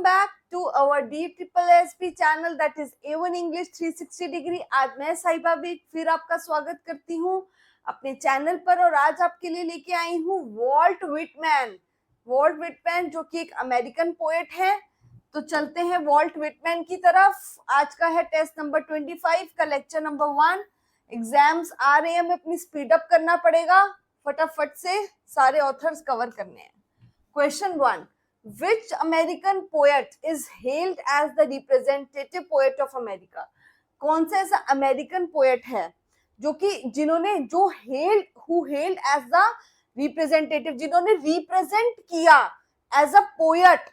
Welcome back to our DSSP channel that is A1 English 360 degree. आज मैं साहिबा भी फिर आपका स्वागत करती हूँ अपने चैनल पर और आज आपके लिए लेके आई हूँ वॉल्ट विटमैन। वॉल्ट विटमैन जो कि एक अमेरिकन पोएट है। तो चलते हैं वॉल्ट विटमैन की तरफ। आज का है टेस्ट नंबर 25 का लेक्चर नंबर 1। एग्जाम्स आ रहे हैं, हमें अपनी स्पीड अप करना पड़ेगा, फटाफट से सारे ऑथर्स कवर करने हैं। Question 1, which American poet is hailed as the representative poet of America? कौन सा ऐसा अमेरिकन पोएट है जो कि जो hailed as the representative, जिन्होंने रिप्रेजेंट किया as a poet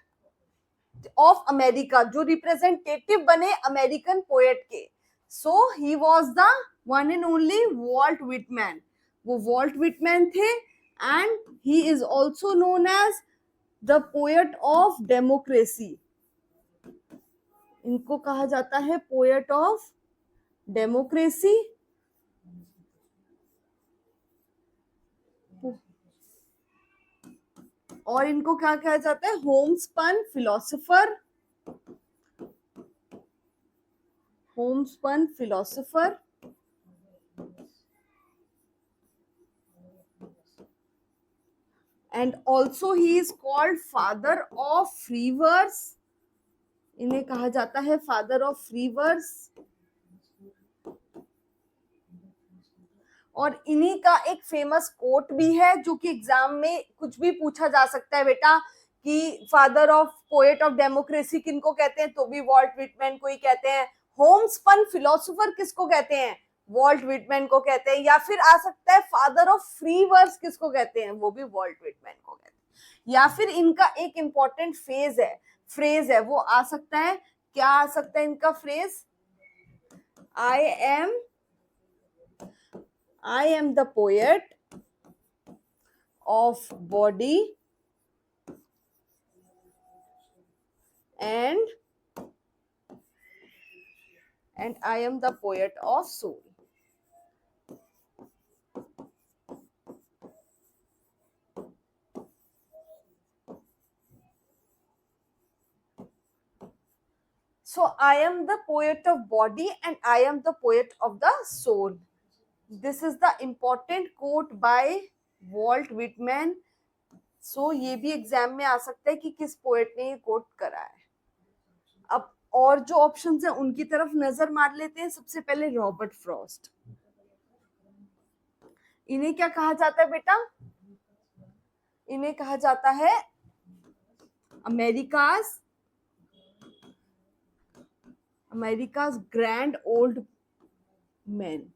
of America, जो रिप्रेजेंटेटिव बने अमेरिकन पोएट के। So he was the one and only Walt Whitman. वो वॉल्ट विटमैन थे and he is also known as the poet of democracy. इनको कहा जाता है पोएट ऑफ डेमोक्रेसी। और इनको क्या कहा जाता है? Homespun philosopher. Homespun philosopher. And also he is called father of free verse. इन्हें कहा जाता है फादर ऑफ फ्री वर्स। और इन्हीं का एक फेमस कोट भी है जो कि एग्जाम में कुछ भी पूछा जा सकता है बेटा कि father of poet of democracy किनको कहते हैं, तो भी वॉल्ट विटमैन को ही कहते हैं। होमस्पन फिलोसोफर किसको कहते हैं? वॉल्ट विटमैन को कहते हैं। या फिर आ सकता है फादर ऑफ फ्री वर्स किसको कहते हैं? वो भी वॉल्ट विटमैन को कहते हैं। या फिर इनका एक इंपॉर्टेंट फ्रेज है, वो आ सकता है। क्या आ सकता है इनका phrase? I am the poet of body and I am the poet of soul. So I am the poet of body and I am the poet of the soul. This is the important quote by Walt Whitman. So ये भी exam में आ सकता है कि किस poet ने ये coat करा है। अब और जो ऑप्शंस हैं उनकी तरफ नजर मार लेते हैं। सबसे पहले रॉबर्ट फ्रॉस्ट। इन्हें क्या कहा जाता है बेटा? इन्हें कहा जाता है America's grand old man.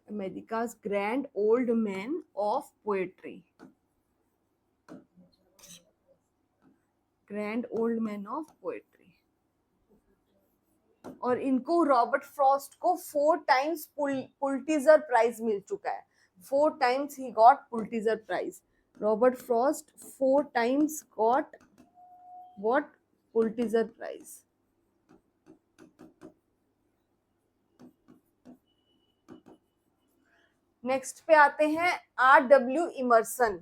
America's grand old man of poetry. Grand old man of poetry. और इनको रॉबर्ट फ्रॉस्ट को 4 टाइम्स पुलिट्जर प्राइज मिल चुका है। 4 times he got Pulitzer prize. Robert Frost 4 times got what? Pulitzer prize. Next पे आते हैं R.W. Emerson.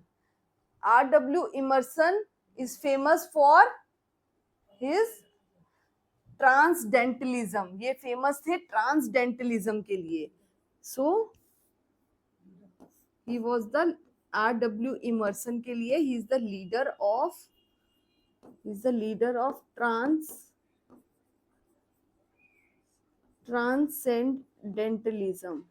R.W. Emerson is famous for his transcendentalism. ये famous थे ट्रांसडेंटलिज्म के लिए। So he was the R.W. Emerson के लिए he is the leader of transcendentalism.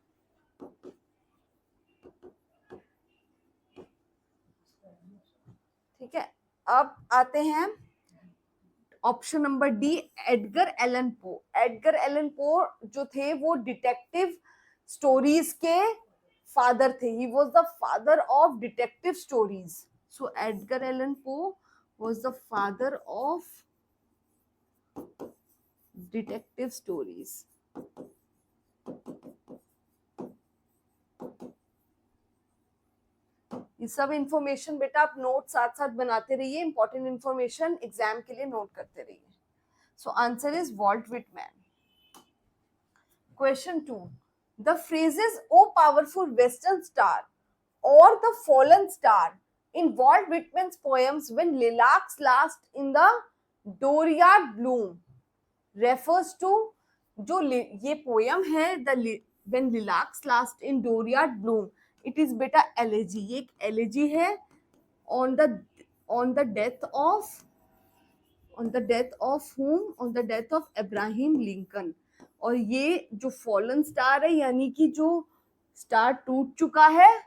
ठीक है, अब आते हैं option number D, Edgar Allan Poe. Edgar Allan Poe जो थे वो डिटेक्टिव स्टोरीज के फादर थे। ही was the father of detective stories. So Edgar Allan पो was the father of detective stories. ये सब इंफॉर्मेशन बेटा आप नोट साथ साथ बनाते रहिए। इंपॉर्टेंट इंफॉर्मेशन एग्जाम के लिए नोट करते रहिए। So answer is Walt Whitman. Question 2, the phrases O powerful western star और the fallen star In Walt Whitman's poems, when lilacs last in the dooryard bloom refers to, जो ये poem है the when lilacs last in dooryard bloom, it is बेटा elegy, ये एक elegy है on the death of whom, on the death of Abraham Lincoln. और ये जो फॉलन स्टार है यानी कि जो स्टार टूट चुका है,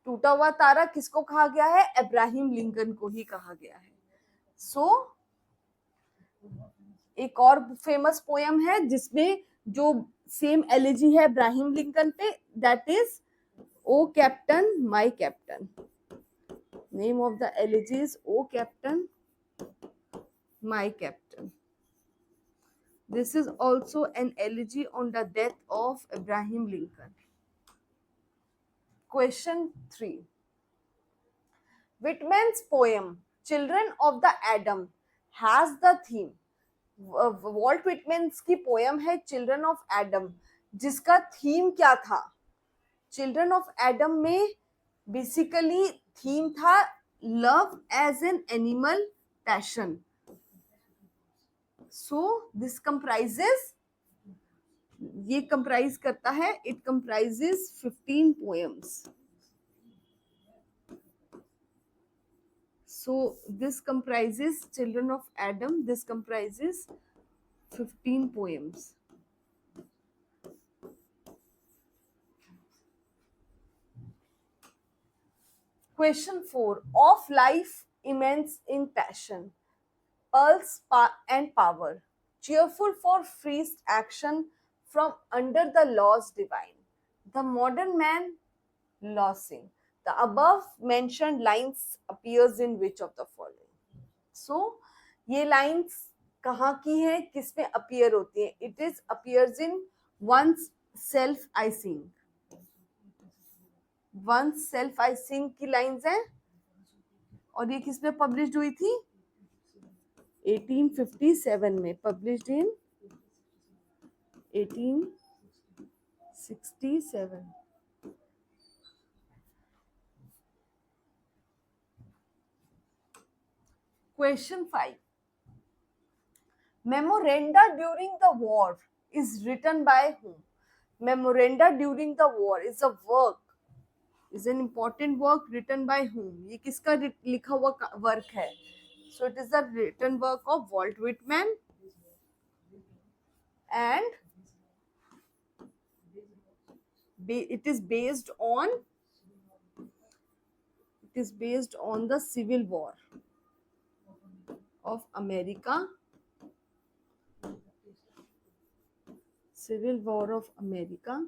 टूटा हुआ तारा किसको कहा गया है? अब्राहम लिंकन को ही कहा गया है. सो एक और फेमस पोयम है जिसमें जो सेम एलिजी है अब्राहम लिंकन पे, that is O captain my Captain. Name of the elegy is O captain my Captain. This is also an elegy on the death of Abraham Lincoln. Question 3. Whitman's poem Children of the Atom has the theme. Walt Whitman's की poem है children of Adam, जिसका theme क्या था? Children of Adam में basically theme था love as an animal passion. So this comprises, ये comprise करता है, it comprises 15 poems. So this comprises Children of Adam. This comprises 15 poems. Question 4. Of life immense in passion, pulse and power, cheerful for freest action from under the laws divine, the modern man losing. The above mentioned lines appears in which of the following? So ये lines कहाँ की है, किस में appear होती है? It is appears in Once Self I Sing. Once Self I Sing की lines हैं और ये किस में published हुई थी? 1857 में, published in 1867. Question 5. Memoranda during the war is written by whom? Memoranda during the war is a work, is an important work written by whom? ये किसका लिखा हुआ वर्क है? So it is the written work of Walt Whitman and it is based on the Civil War of America. Civil War of America,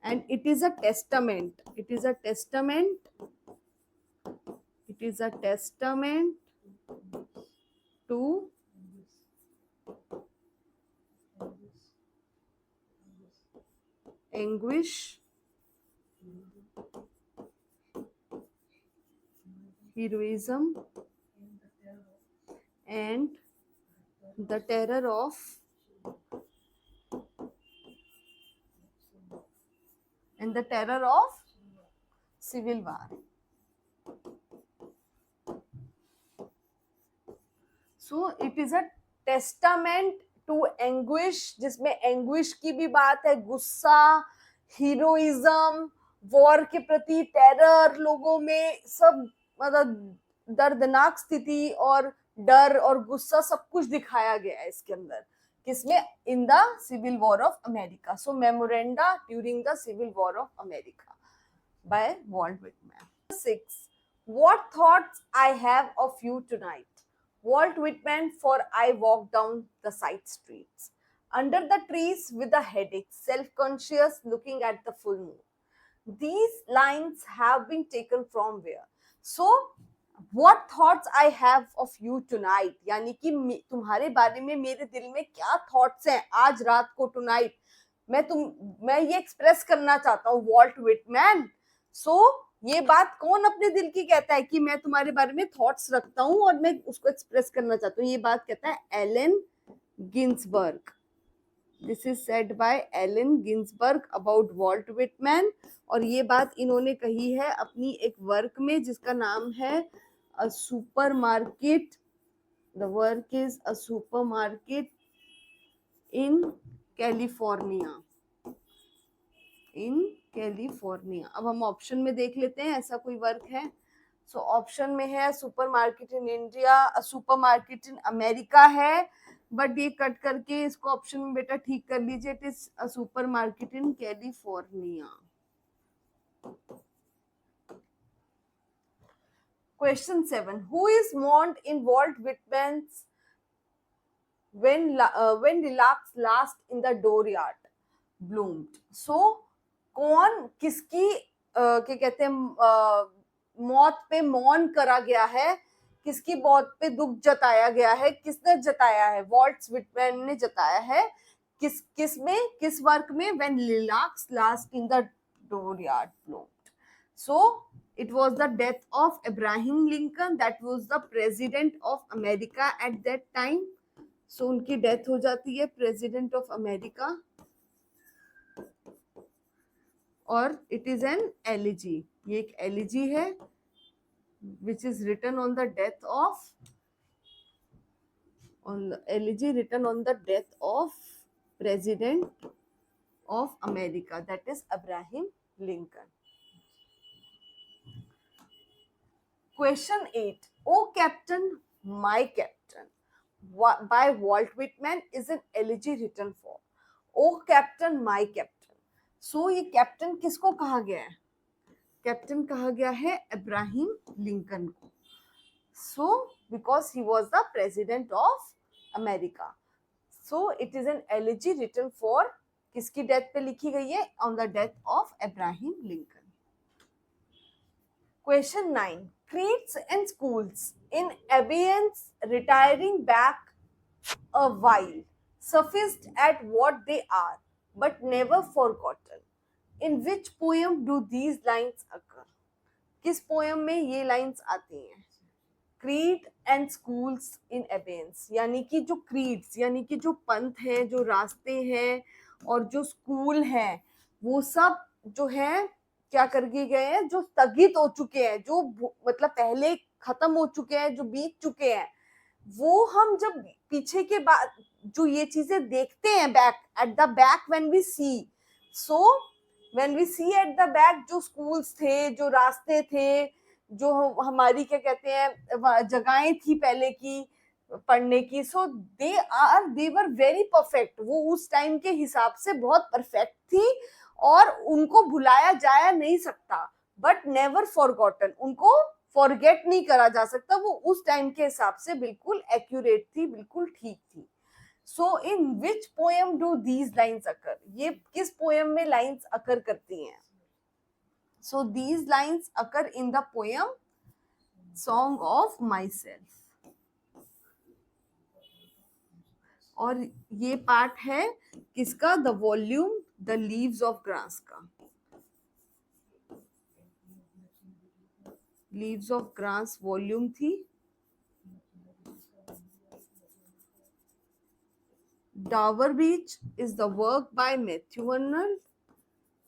and it is a testament. It is a testament. It is a testament to anguish, heroism, and the terror of Civil War. So it is a testament to anguish, जिसमें anguish की भी बात है, गुस्सा, heroism, war के प्रति terror, लोगों में सब मतलब दर्दनाक स्थिति और डर और गुस्सा सब कुछ दिखाया गया है इसके अंदर. किसमें? In the Civil War of America. So memoranda during the Civil War of America by Walt Whitman. 6. What thoughts I have of you tonight? Walt Whitman, for I walk down the side streets, under the trees with a headache, self-conscious, looking at the full moon. These lines have been taken from where? So, what thoughts I have of you tonight? यानी कि तुम्हारे बारे में मेरे दिल में क्या thoughts हैं आज रात को, tonight. मैं ये एक्सप्रेस करना चाहता हूँ, वॉल्ट विटमैन. सो ये बात कौन अपने दिल की कहता है कि मैं तुम्हारे बारे में थॉट्स रखता हूं और मैं उसको एक्सप्रेस करना चाहता हूँ? ये बात कहता है Allen Ginsberg. This is said by Allen Ginsberg about Walt Whitman, और ये बात इन्होंने कही है अपनी एक वर्क में जिसका नाम है a super market. The work is a super market in California. In California. अब हम ऑप्शन में देख लेते हैं ऐसा कोई वर्क है. सो ऑप्शन में है super market in India, super market in America है, बट ये कट करके इसको ऑप्शन में बेटा ठीक कर लीजिए. It is a super market in California. Question 7. Who is mourned in Walt Whitman's when lilacs last in the dooryard bloomed? So कौन किसकी क्या कहते हैं मौत पे मौन करा गया है, किसकी मौत पे दुख जताया गया है, किसने जताया है? वॉल्ट विटमैन ने जताया है. किस में, किस वर्क में? When lilacs last in the dooryard bloomed. So it was the death of Abraham Lincoln, that was the president of America at that time. So उनकी डेथ हो जाती है, प्रेसिडेंट ऑफ अमेरिका. और इट इज एन एलिजी. ये एक elegy है which is written on the death of elegy written on the death of president of America, that is Abraham Lincoln. Question 8. Oh Captain, My Captain by Walt Whitman is an elegy written for. Oh Captain, My Captain. So ये captain किसको कहा गया है? Captain कहा गया है Abraham Lincoln को. So because he was the president of America, so it is an elegy written for. किसकी डेथ पे लिखी गई है? On the death of Abraham Lincoln. Question 9. Creeds and schools in abeyance retiring back a while, sufficed at what they are, but never forgotten. In which poem do these lines occur? किस poem में ये lines आती हैं? Creed and schools in एबेंस, यानी कि जो creeds यानी कि जो पंथ हैं, जो रास्ते हैं और जो स्कूल हैं, वो सब जो है क्या कर दिए गए हैं? जो स्थगित हो चुके हैं, जो मतलब पहले खत्म हो चुके हैं, जो बीत चुके हैं, वो हम जब पीछे के बाद जो ये चीजें देखते हैं back at the back when we see, so when we see at the back जो स्कूल्स थे, जो रास्ते थे, जो हमारी क्या कहते हैं जगहें थी पहले की पढ़ने की, सो दे वर वेरी परफेक्ट. वो उस टाइम के हिसाब से बहुत परफेक्ट थी और उनको भुलाया जा नहीं सकता, बट नेवर फॉरगॉटन. उनको फॉरगेट नहीं करा जा सकता. वो उस टाइम के हिसाब से बिल्कुल एक्यूरेट थी, बिल्कुल ठीक थी. So in which poem do these lines occur? ये किस पोएम में लाइन्स अकर करती हैं? So these lines occur in the poem Song of Myself. और ये पार्ट है किसका? The volume the leaves of grass का. लीव्स ऑफ ग्रास वॉल्यूम थी. Dover beach is the work by Matthew Arnold.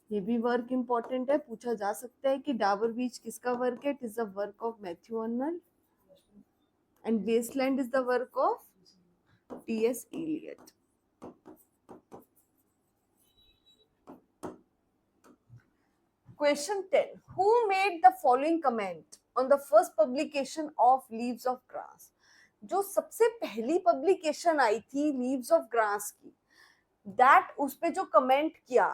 ये भी वर्क इंपॉर्टेंट है, पूछा जा सकता है कि डावर बीच किसका वर्क है? It is the work of Matthew Arnold. And Wasteland is the work of T.S. Eliot. Question 10. Who made the following comment on the first publication of Leaves of Grass? जो सबसे पहली पब्लिकेशन आई थी leaves of grass की, that उस पे जो comment किया,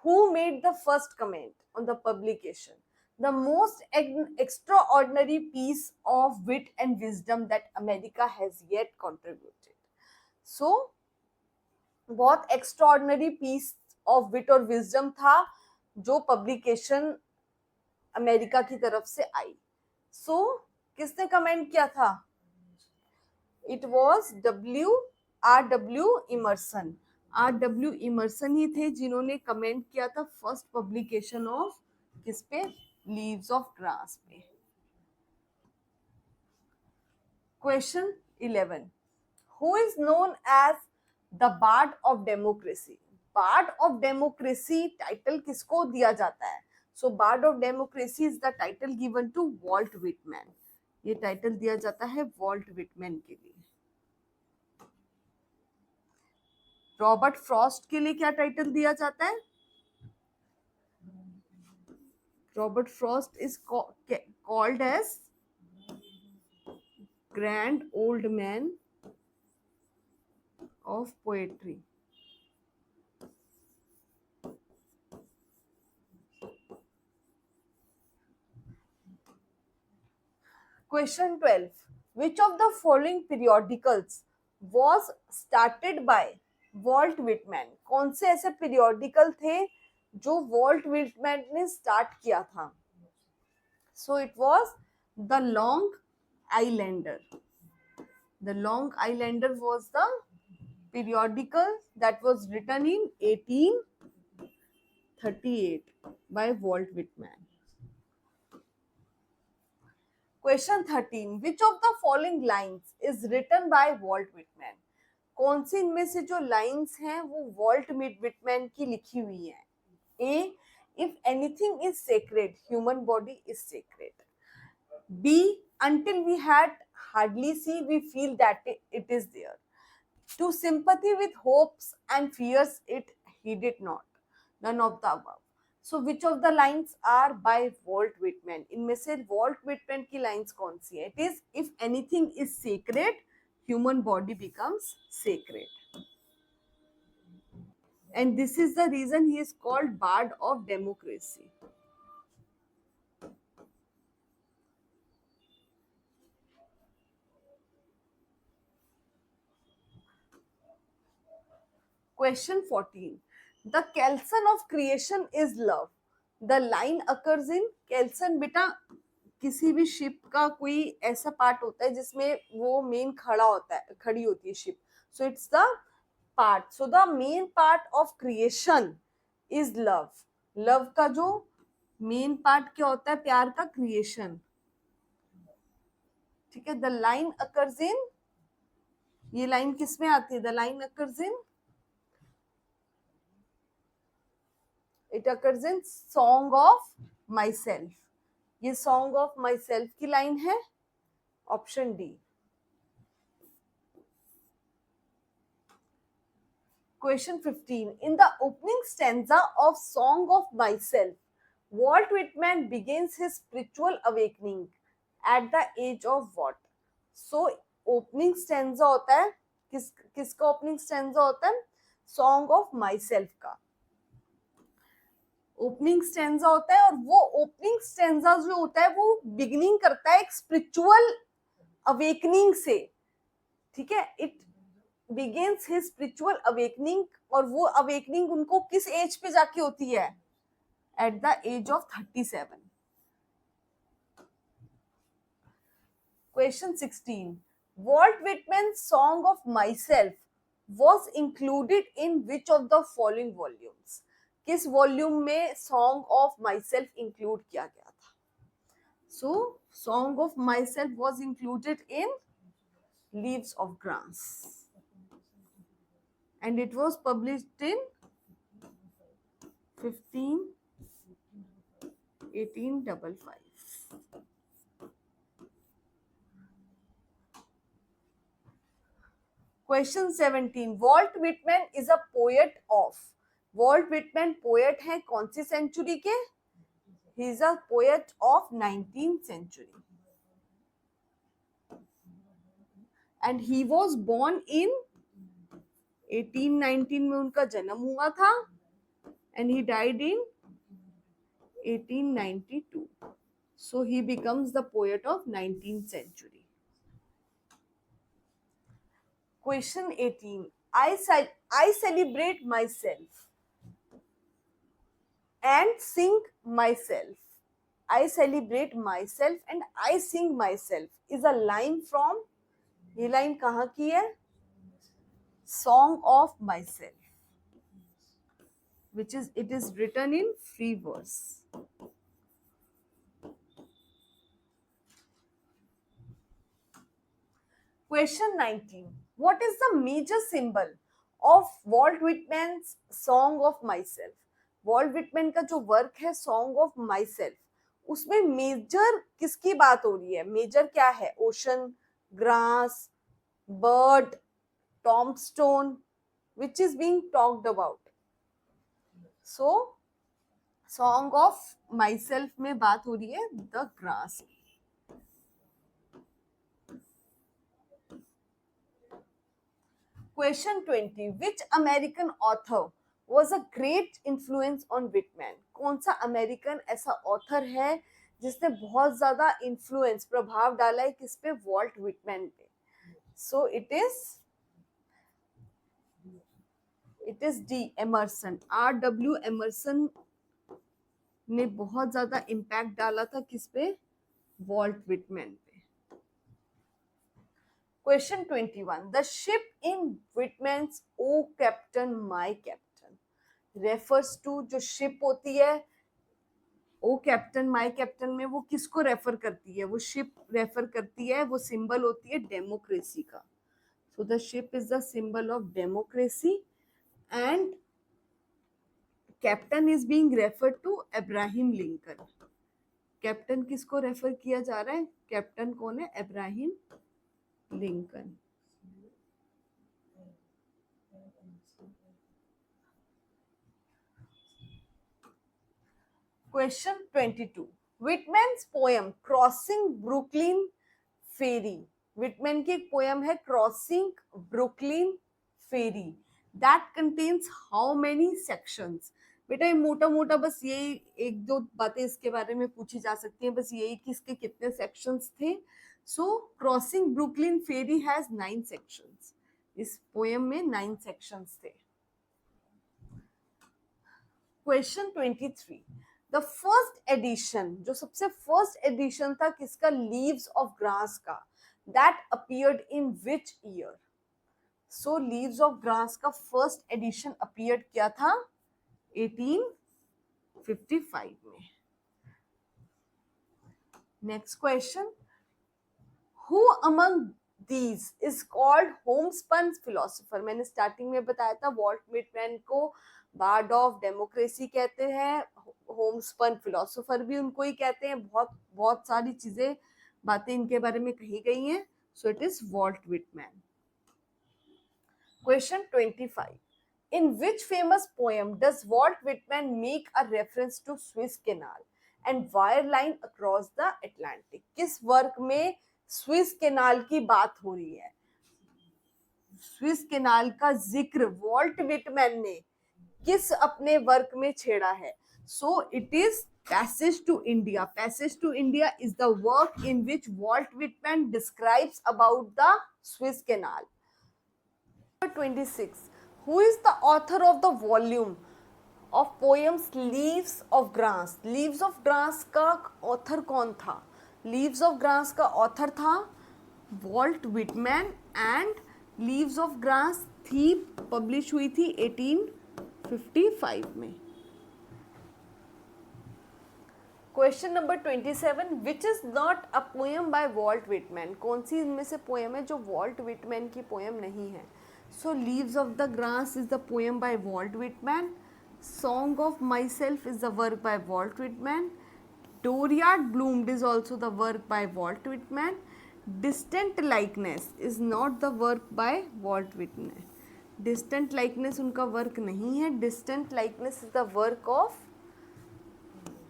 who made the first comment on the publication? The most extraordinary piece of wit and wisdom that America has yet contributed. So बहुत extraordinary piece of wit और wisdom था जो publication America की तरफ से आई. सो किसने कमेंट किया था? It was R.W. Emerson. R.W. Emerson ही थे जिन्होंने कमेंट किया था फर्स्ट पब्लिकेशन ऑफ किस पे? लीव्स ऑफ ग्रास पे. Question 11. Who is known as the bard of democracy. Bard of democracy title किसको दिया जाता है? So bard of democracy is the title given to Walt Whitman. ये टाइटल दिया जाता है वॉल्ट विटमैन के लिए. रॉबर्ट फ्रॉस्ट के लिए क्या टाइटल दिया जाता है? Robert Frost is called as grand old man of poetry. Question 12. Which of the following periodicals was started by Walt Whitman? कौन से ऐसे periodical थे जो Walt Whitman ने start किया था? So it was The Long Islander. The Long Islander was the periodical that was written in 1838 by Walt Whitman. Question 13. Which of the following lines is written by Walt Whitman? कौन सी इनमें से जो lines हैं वो Walt Whitman की लिखी हुई हैं? A. If anything is sacred, human body is sacred. B. Until we had hardly see, we feel that it is there. To sympathy with hopes and fears, he did not. None of the above. So which of the lines are by Walt Whitman? इनमें से Walt Whitman की lines कौन सी है? It is, if anything is sacred, human body becomes sacred. And this is the reason he is called Bard of Democracy. Question 14. The kelson of creation is love. The line occurs in kelson. बेटा किसी भी ship का कोई ऐसा part होता है जिसमें वो मेन खड़ा होता है, खड़ी होती है ship. So it's the part. So the main part of creation is love. Love का जो मेन पार्ट क्या होता है प्यार का? क्रिएशन. ठीक है. द लाइन अकर्स इन, ये लाइन किस में आती है? The line occurs in, it occurs in song of my self. ये सॉन्ग ऑफ माई सेल्फ की लाइन है. Option D. Question 15. In the opening stanza of Song of Myself, Walt Whitman begins his spiritual awakening at the age of what? So, opening stanza होता है किसका opening stanza होता है? Song of Myself का opening stanza होता है. और वो ओपनिंग स्टैंजा जो होता है वो बिगिनिंग करता है एक स्पिरिचुअल अवेकनिंग से. ठीक है. It begins his spiritual awakening. और वो अवेकनिंग उनको किस एज पे जाके होती है? At the age of 37. Question 16. Walt Whitman song of myself was included in which of the following volumes? किस वॉल्यूम में song of myself include किया गया था? So song of myself was included in leaves of grass and it was published in 1855. Question 17. Walt Whitman is a poet of. Walt Whitman poet है कौन सी century के? He is a poet of 19th century. And he was born in 1819 में उनका जन्म हुआ था. And he died in 1892. So he becomes the poet of 19th century. Question 18. I celebrate myself and sing myself. I celebrate myself and I sing myself is a line from, ये line कहाँ की है? Song of Myself, which is, it is written in free verse. Question 19. What is the major symbol of Walt Whitman song of myself. Walt Whitman का जो work है song of myself, उसमें major किसकी बात हो रही है? Major क्या है? Ocean, grass, bird, tombstone, which is being talked about. So song of myself में बात हो रही है the grass। Question 20, which American author was a great influence on Whitman? कौन सा अमेरिकन ऐसा ऑथर है जिसने बहुत ज्यादा इन्फ्लुएंस, प्रभाव डाला है किस पे? वॉल्ट विटमैन पे। So it is D, Emerson. R.W. Emerson ने बहुत ज्यादा इम्पैक्ट डाला था किस पे? वॉल्ट विटमैन पे। Question 21, the ship in Whitman's O captain my captain refers to, जो शिप होती है ओ कैप्टन माय कैप्टन में, वो किसको रेफर करती है? वो शिप रेफर करती है, वो सिंबल होती है डेमोक्रेसी का। So the ship is the symbol of democracy and captain is being referred to Abraham Lincoln. Captain किसको रेफर किया जा रहा है? कैप्टन कौन है? Abraham Lincoln. Question 22, Whitman's poem crossing Brooklyn ferry. Whitman की एक पोएम है crossing Brooklyn ferry, that contains how many sections? बेटा ये मोटा मोटा बस यही एक दो बातें इसके बारे में पूछी जा सकती हैं, बस यही कि इसके कितने सेक्शंस थे। So crossing Brooklyn ferry has 9 sections. इस पोएम में 9 सेक्शंस थे। क्वेश्चन 23, द फर्स्ट एडिशन, जो सबसे फर्स्ट एडिशन था किसका? लीव्स ऑफ ग्रास का, that appeared in which year? So leaves of grass का फर्स्ट एडिशन अपीयर्ड किया था 1855 में। Next question, who among these is called homespun philosopher? मैंने स्टार्टिंग में बताया था वॉल्ट विटमैन को बार्ड ऑफ डेमोक्रेसी कहते हैं, होमस्पन फिलोसोफर भी उनको ही कहते हैं। बहुत बहुत सारी चीजें, बातें इनके बारे में कही गई हैं। सो it is Walt Whitman. Question 25, in which famous poem does Walt Whitman make a reference to Suez Canal and wire line across the Atlantic? किस वर्क में स्विस कैनाल की बात हो रही है? स्विस कैनाल का जिक्र वॉल्ट विटमैन ने किस अपने वर्क में छेड़ा है? So it is Passage to India. Passage to India is the work in which Walt Whitman describes about the Suez canal. 26, who is the author of the volume of poems Leaves of Grass? Leaves of Grass का author कौन था? Leaves of Grass का author था Walt Whitman and leaves of grass थी publish हुई थी 1855 में। Question number 27, which is not a poem by Walt Whitman? कौन सी इनमें से पोएम है जो वॉल्ट विटमैन की पोएम नहीं है? So Leaves of the Grass is the poem by Walt Whitman. Song of Myself is the work by Walt Whitman. Dooryard Bloomed is also the work by Walt Whitman. Distant Likeness is not the work by Walt Whitman. Distant Likeness उनका work नहीं है। Distant Likeness is the work of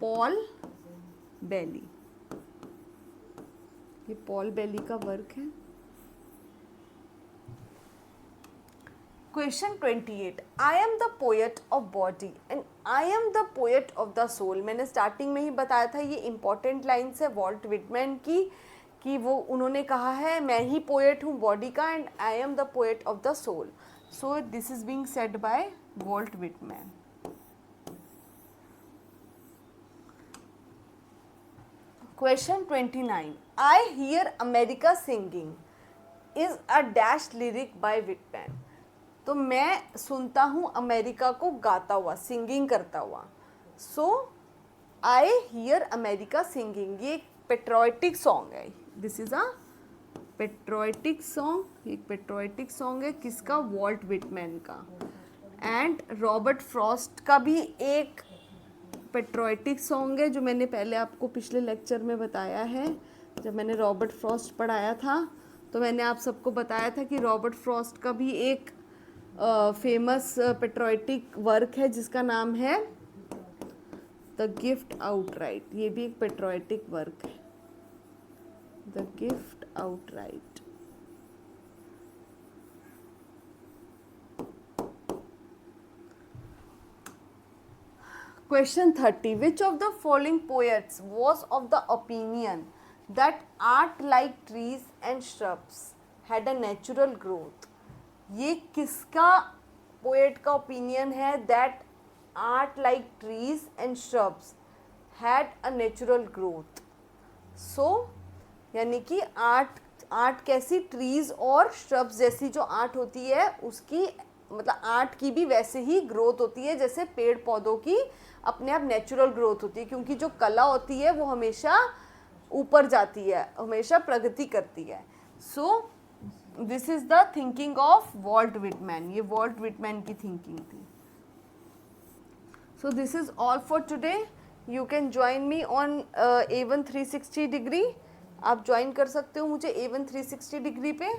Paul Bailey. ये Paul Bailey का work है। Question 28, I am the poet of body and I am the poet of the soul. मैंने starting में ही बताया था, ये इंपॉर्टेंट लाइन्स है वॉल्ट विटमैन की, कि वो उन्होंने कहा है मैं ही पोएट हूँ बॉडी का and I am the poet of the soul. So this is being said by Walt Whitman. Question 29, I hear America singing is a dash lyric by Whitman. तो मैं सुनता हूँ अमेरिका को गाता हुआ, सिंगिंग करता हुआ। सो आई हियर अमेरिका सिंगिंग, ये एक पेट्रोटिक सॉन्ग है। दिस इज अ पेट्रोइटिक सॉन्ग, एक पेट्रोइटिक सॉन्ग है किसका, वॉल्ट विटमैन का। एंड रॉबर्ट फ्रॉस्ट का भी एक पेट्रोइटिक सॉन्ग है जो मैंने पहले आपको पिछले लेक्चर में बताया है। जब मैंने रॉबर्ट फ्रॉस्ट पढ़ाया था तो मैंने आप सबको बताया था कि रॉबर्ट फ्रॉस्ट का भी एक फेमस पेट्रोइटिक वर्क है जिसका नाम है द गिफ्ट आउटराइट। ये भी एक पेट्रोइटिक वर्क है, the gift outright. Question 30. Which of the following poets was of the opinion that art like trees and shrubs had a natural growth? ये किसका पोएट का ओपिनियन है that art like trees and shrubs had a natural growth? So यानी कि art कैसी, trees और shrubs जैसी जो आर्ट होती है उसकी मतलब आर्ट की भी वैसे ही ग्रोथ होती है जैसे पेड़ पौधों की अपने आप नेचुरल ग्रोथ होती है, क्योंकि जो कला होती है वो हमेशा ऊपर जाती है, हमेशा प्रगति करती है। सो this is the thinking of Walt Whitman, ये वॉल्ट विटमैन की थिंकिंग थी। सो this is all for today. You can join me on A1 360 degree. आप ज्वाइन कर सकते हो मुझे A1 360 डिग्री पे।